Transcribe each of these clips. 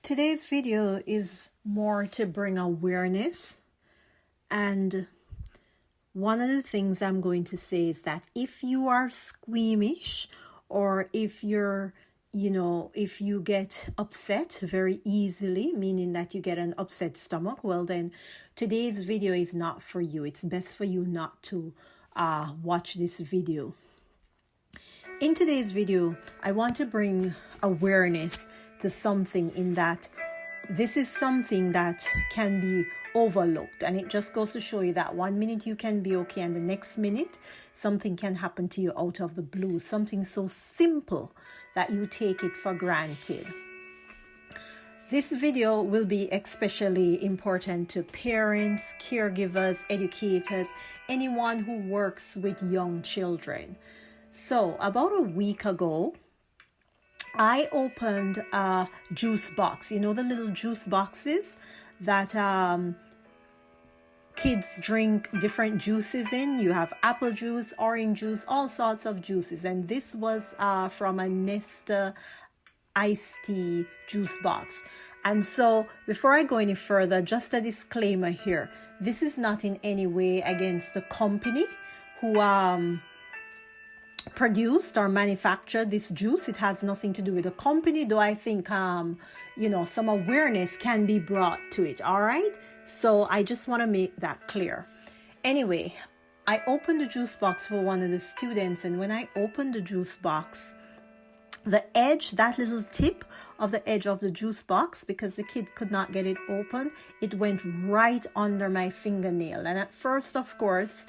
today's video is more to bring awareness, and one of the things I'm going to say is that if you are squeamish, or if you're if you get upset very easily, meaning that you get an upset stomach, well then today's video is not for you. It's best for you not to watch this video. In today's video, I want to bring awareness to something, in that this is something that can be overlooked, and it just goes to show you that 1 minute you can be okay and the next minute something can happen to you out of the blue, something so simple that you take it for granted. This video will be especially important to parents, caregivers, educators, anyone who works with young children. So about a week ago, I opened a juice box. You know, the little juice boxes that kids drink different juices in. You have apple juice, orange juice, all sorts of juices. And this was from a Nesta iced tea juice box. And so before I go any further, just a disclaimer here. This is not in any way against the company who produced or manufactured this juice. It has nothing to do with the company, though I think some awareness can be brought to it. All right, so I just want to make that clear. Anyway, I opened the juice box for one of the students, and when I opened the juice box, the edge, that little tip of the edge of the juice box, because the kid could not get it open, it went right under my fingernail. And at first, of course,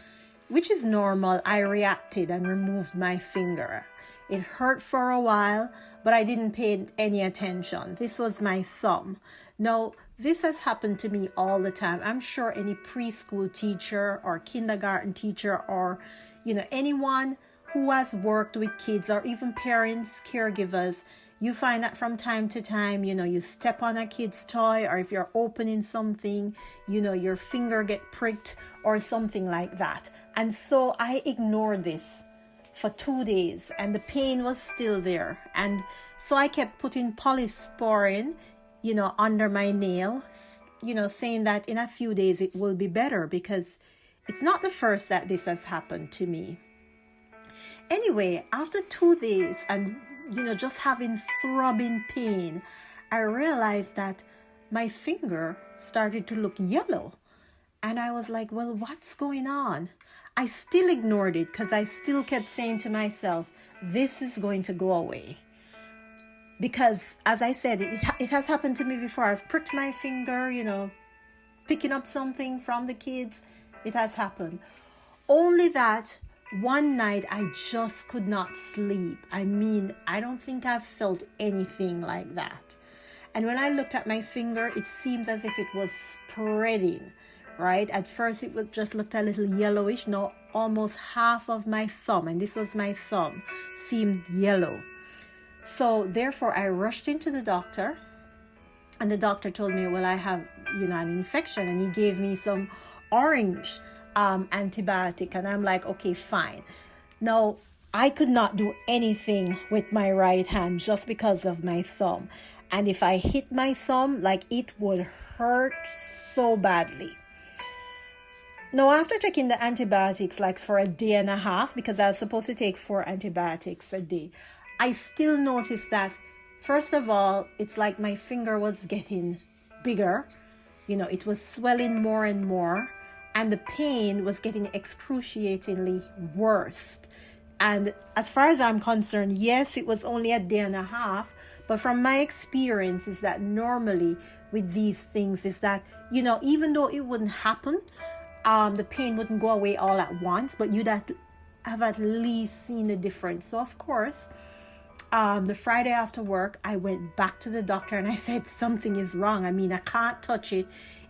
which is normal, I reacted and removed my finger. It hurt for a while, but I didn't pay any attention. This was my thumb. Now, this has happened to me all the time. I'm sure any preschool teacher or kindergarten teacher, or anyone who has worked with kids, or even parents, caregivers, you find that from time to time, you step on a kid's toy, or if you're opening something, your finger get pricked or something like that. And so I ignored this for 2 days, and the pain was still there. And so I kept putting polysporin, under my nail, saying that in a few days it will be better, because it's not the first that this has happened to me. Anyway, after 2 days and just having throbbing pain, I realized that my finger started to look yellow. And I was like, well, what's going on? I still ignored it, because I still kept saying to myself, this is going to go away. Because, as I said, it has happened to me before. I've pricked my finger, picking up something from the kids. It has happened. Only that one night I just could not sleep. I mean, I don't think I've felt anything like that. And when I looked at my finger, it seemed as if it was spreading, right? At first it just looked a little yellowish. No, almost half of my thumb, and this was my thumb, seemed yellow. So therefore I rushed into the doctor, and the doctor told me, well, I have, an infection, and he gave me some orange antibiotic. And I'm like, okay, fine. Now, I could not do anything with my right hand just because of my thumb. And if I hit my thumb, it would hurt so badly. Now, after taking the antibiotics for a day and a half, because I was supposed to take 4 antibiotics a day, I still noticed that, first of all, it's like my finger was getting bigger. It was swelling more and more, and the pain was getting excruciatingly worse. And as far as I'm concerned, yes, it was only a day and a half, but from my experience is that normally with these things is that, even though it wouldn't happen, the pain wouldn't go away all at once, but you'd have at least seen the difference. So of course, the Friday after work, I went back to the doctor and I said, something is wrong. I mean, I can't touch it.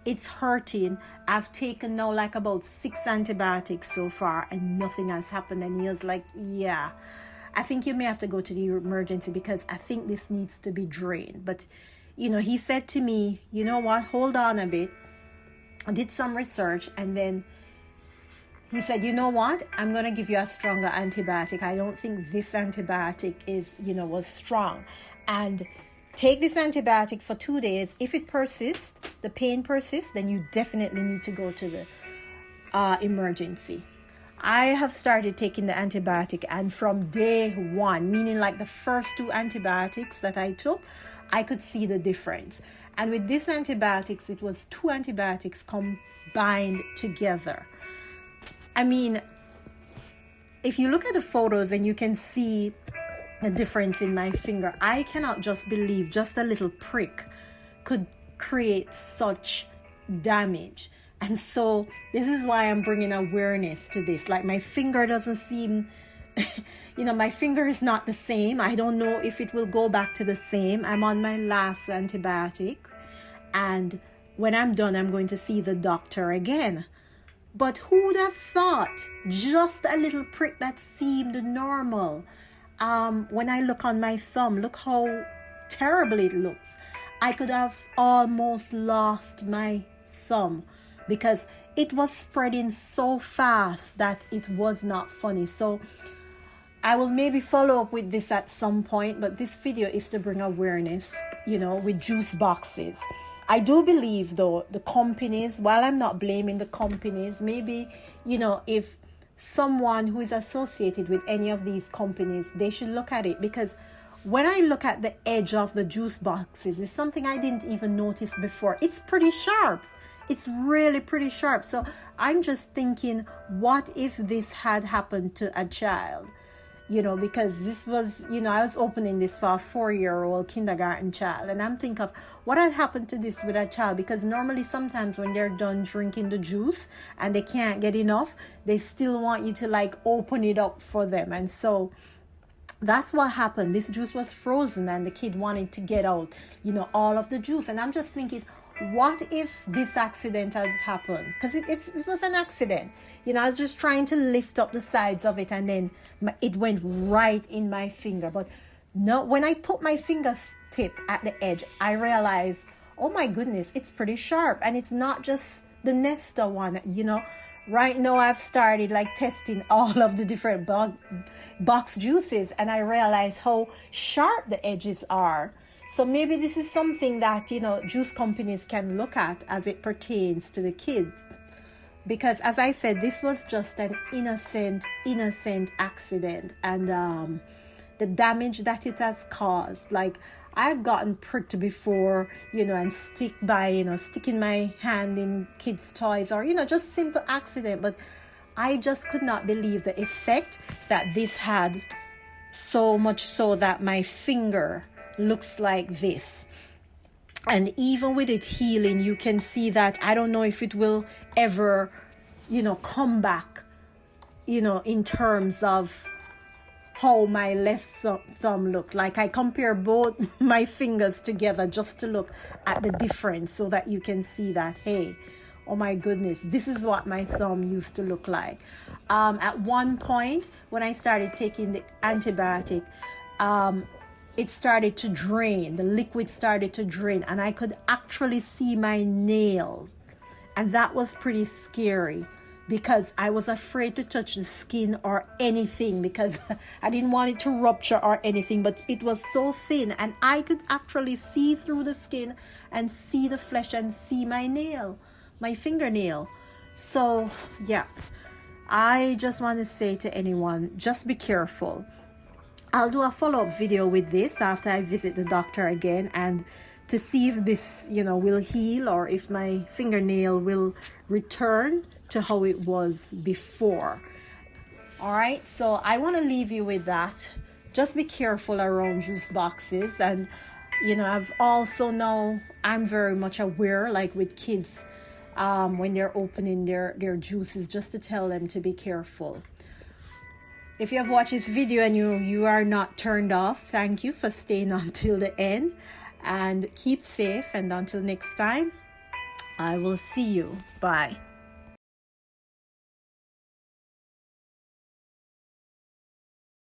It's hurting. I've taken now about 6 antibiotics so far, and nothing has happened. And he was like, yeah, I think you may have to go to the emergency, because I think this needs to be drained. But, he said to me, you know what, hold on a bit. I did some research, and then he said, you know what, I'm going to give you a stronger antibiotic. I don't think this antibiotic was strong. And take this antibiotic for 2 days. If it persists, the pain persists, then you definitely need to go to the emergency. I have started taking the antibiotic, and from day one, meaning like the first 2 antibiotics that I took, I could see the difference. And with this antibiotics, it was 2 antibiotics combined together. I mean, if you look at the photos and you can see the difference in my finger, I cannot just believe just a little prick could create such damage. And so this is why I'm bringing awareness to this. Like, my finger doesn't seem, my finger is not the same. I don't know if it will go back to the same. I'm on my last antibiotic, and when I'm done, I'm going to see the doctor again. But who would have thought just a little prick that seemed normal? When I look on my thumb, look how terrible it looks. I could have almost lost my thumb because it was spreading so fast that it was not funny. So I will maybe follow up with this at some point, but this video is to bring awareness, with juice boxes. I do believe, though, the companies, while I'm not blaming the companies, maybe, if someone who is associated with any of these companies, they should look at it, because when I look at the edge of the juice boxes, it's something I didn't even notice before. It's pretty sharp. It's really pretty sharp. So I'm just thinking, what if this had happened to a child? Because this was, I was opening this for a 4-year-old kindergarten child. And I'm thinking of what had happened to this with a child. Because normally sometimes when they're done drinking the juice and they can't get enough, they still want you to open it up for them. And so that's what happened. This juice was frozen and the kid wanted to get out, all of the juice. And I'm just thinking, what if this accident had happened? Because it was an accident. I was just trying to lift up the sides of it, and then it went right in my finger. But no, when I put my fingertip at the edge, I realized, oh my goodness, it's pretty sharp. And it's not just the Nesta one, Right now I've started testing all of the different box juices, and I realized how sharp the edges are. So maybe this is something that, juice companies can look at as it pertains to the kids. Because as I said, this was just an innocent accident. And the damage that it has caused, I've gotten pricked before, and sticking my hand in kids' toys or, just simple accident. But I just could not believe the effect that this had, so much so that my finger looks like this. And even with it healing, you can see that I don't know if it will ever, come back, in terms of how my left thumb looked. I compare both my fingers together just to look at the difference so that you can see that, hey, oh my goodness, this is what my thumb used to look like. At one point, when I started taking the antibiotic, it started to drain. The liquid started to drain, and I could actually see my nails. And that was pretty scary because I was afraid to touch the skin or anything because I didn't want it to rupture or anything, but it was so thin and I could actually see through the skin and see the flesh and see my nail, my fingernail. So yeah, I just want to say to anyone, just be careful. I'll do a follow-up video with this after I visit the doctor again and to see if this, will heal or if my fingernail will return to how it was before. All right, so I want to leave you with that. Just be careful around juice boxes. And, I've also now, I'm very much aware, with kids, when they're opening their juices, just to tell them to be careful. If you have watched this video and you are not turned off, thank you for staying until the end, and keep safe. And until next time, I will see you. Bye.